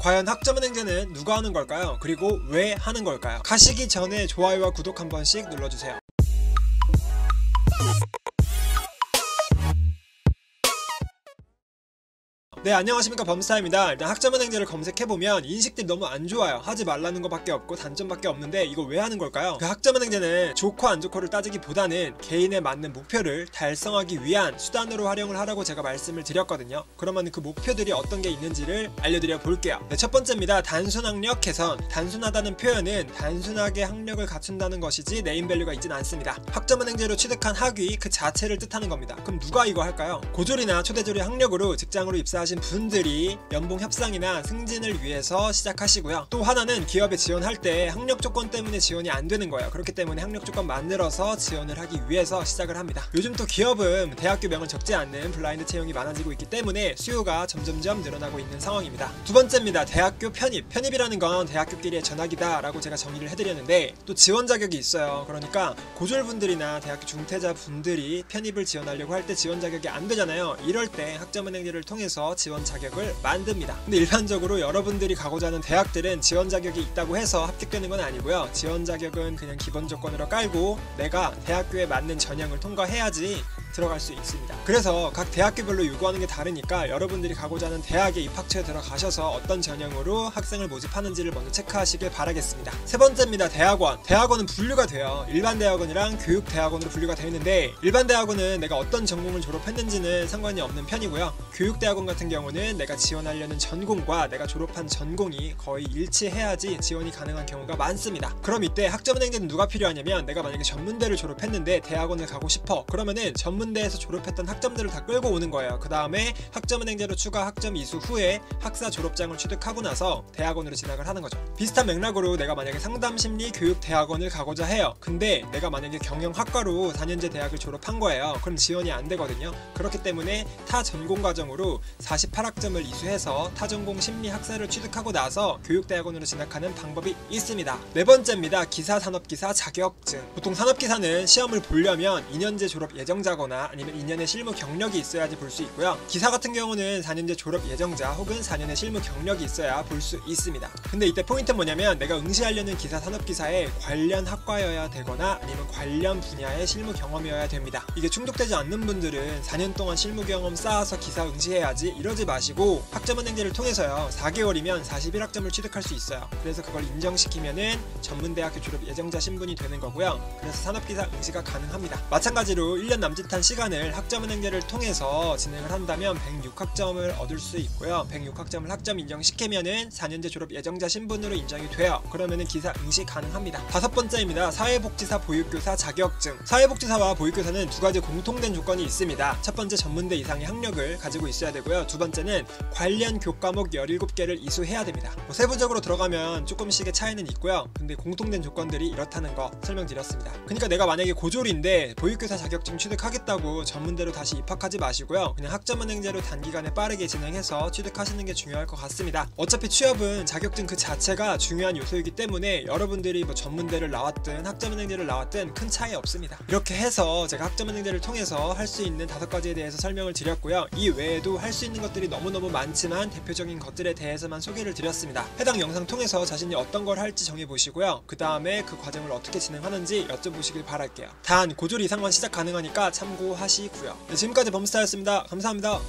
과연 학점은행제는 누가 하는 걸까요? 그리고 왜 하는 걸까요? 가시기 전에 좋아요와 구독 한 번씩 눌러주세요. 네, 안녕하십니까, 범스타입니다. 일단 학점은행제를 검색해보면 인식들이 너무 안 좋아요. 하지 말라는 것밖에 없고 단점밖에 없는데 이거 왜 하는 걸까요? 그 학점은행제는 좋고 안 좋고를 따지기보다는 개인에 맞는 목표를 달성하기 위한 수단으로 활용을 하라고 제가 말씀을 드렸거든요. 그러면 그 목표들이 어떤 게 있는지를 알려드려 볼게요. 네, 첫 번째입니다. 단순 학력 개선. 단순하다는 표현은 단순하게 학력을 갖춘다는 것이지 네임밸류가 있진 않습니다. 학점은행제로 취득한 학위 그 자체를 뜻하는 겁니다. 그럼 누가 이거 할까요? 고졸이나 초대졸의 학력으로 직장으로 입사하신 분들이 연봉 협상이나 승진을 위해서 시작하시고요. 또 하나는 기업에 지원할 때 학력 조건 때문에 지원이 안 되는 거예요. 그렇기 때문에 학력 조건 만들어서 지원을 하기 위해서 시작을 합니다. 요즘 또 기업은 대학교명을 적지 않는 블라인드 채용이 많아지고 있기 때문에 수요가 점점점 늘어나고 있는 상황입니다. 두 번째입니다. 대학교 편입. 편입이라는 건 대학교끼리의 전학이다 라고 제가 정의를 해드렸는데 또 지원 자격이 있어요. 그러니까 고졸분들이나 대학교 중퇴자분들이 편입을 지원하려고 할 때 지원 자격이 안 되잖아요. 이럴 때 학점은행제를 통해서 지원 자격을 만듭니다. 근데 일반적으로 여러분들이 가고자 하는 대학들은 지원 자격이 있다고 해서 합격되는 건 아니고요. 지원 자격은 그냥 기본 조건으로 깔고 내가 대학교에 맞는 전형을 통과해야지 들어갈 수 있습니다. 그래서 각 대학교별로 요구하는 게 다르니까 여러분들이 가고자 하는 대학에 입학처에 들어가셔서 어떤 전형으로 학생을 모집하는지를 먼저 체크하시길 바라겠습니다. 세 번째입니다. 대학원. 대학원은 분류가 돼요. 일반 대학원이랑 교육 대학원으로 분류가 되어 있는데 일반 대학원은 내가 어떤 전공을 졸업했는지는 상관이 없는 편이고요. 교육 대학원 같은 경우는 내가 지원하려는 전공과 내가 졸업한 전공이 거의 일치해야지 지원이 가능한 경우가 많습니다. 그럼 이때 학점은행제는 누가 필요하냐면 내가 만약에 전문대를 졸업했는데 대학원을 가고 싶어. 그러면은 전문대에서 졸업했던 학점들을 다 끌고 오는 거예요. 그 다음에 학점은행제로 추가 학점 이수 후에 학사 졸업장을 취득하고 나서 대학원으로 진학을 하는 거죠. 비슷한 맥락으로 내가 만약에 상담심리 교육 대학원을 가고자 해요. 근데 내가 만약에 경영학과로 4년제 대학을 졸업한 거예요. 그럼 지원이 안 되거든요. 그렇기 때문에 타 전공 과정으로 48학점을 이수해서 타전공 심리 학사를 취득하고 나서 교육대학원으로 진학하는 방법이 있습니다. 네 번째입니다. 기사 산업기사 자격증. 보통 산업기사는 시험을 보려면 2년제 졸업 예정자거나 아니면 2년의 실무 경력이 있어야지 볼 수 있고요. 기사 같은 경우는 4년제 졸업 예정자 혹은 4년의 실무 경력이 있어야 볼 수 있습니다. 근데 이때 포인트는 뭐냐면 내가 응시하려는 기사 산업기사에 관련 학과여야 되거나 아니면 관련 분야의 실무 경험이어야 됩니다. 이게 충족되지 않는 분들은 4년 동안 실무 경험 쌓아서 기사 응시해야지 이러지 마시고 학점은행제를 통해서요 4개월이면 41학점을 취득할 수 있어요. 그래서 그걸 인정시키면은 전문대학교 졸업 예정자 신분이 되는 거고요. 그래서 산업기사 응시가 가능합니다. 마찬가지로 1년 남짓한 시간을 학점은행제를 통해서 진행을 한다면 106학점을 얻을 수 있고요. 106학점을 학점 인정시키면은 4년제 졸업 예정자 신분으로 인정이 돼요. 그러면은 기사 응시 가능합니다. 다섯 번째입니다. 사회복지사 보육교사 자격증. 사회복지사와 보육교사는 두 가지 공통된 조건이 있습니다. 첫 번째 전문대 이상의 학력을 가지고 있어야 되고요. 두 번째는 관련 교과목 17개를 이수해야 됩니다. 세부적으로 들어가면 조금씩의 차이는 있고요. 근데 공통된 조건들이 이렇다는 거 설명드렸습니다. 그러니까 내가 만약에 고졸인데 보육교사 자격증 취득하겠다고 전문대로 다시 입학하지 마시고요. 그냥 학점은행제로 단기간에 빠르게 진행해서 취득하시는 게 중요할 것 같습니다. 어차피 취업은 자격증 그 자체가 중요한 요소이기 때문에 여러분들이 뭐 전문대를 나왔든 학점은행제를 나왔든 큰 차이 없습니다. 이렇게 해서 제가 학점은행제를 통해서 할 수 있는 5가지에 대해서 설명을 드렸고요. 이 외에도 할 수 있는 것들이 너무너무 많지만 대표적인 것들에 대해서만 소개를 드렸습니다. 해당 영상 통해서 자신이 어떤 걸 할지 정해보시고요. 그 다음에 그 과정을 어떻게 진행하는지 여쭤보시길 바랄게요. 단 고졸 이상만 시작 가능하니까 참고하시고요. 네, 지금까지 범스타였습니다. 감사합니다.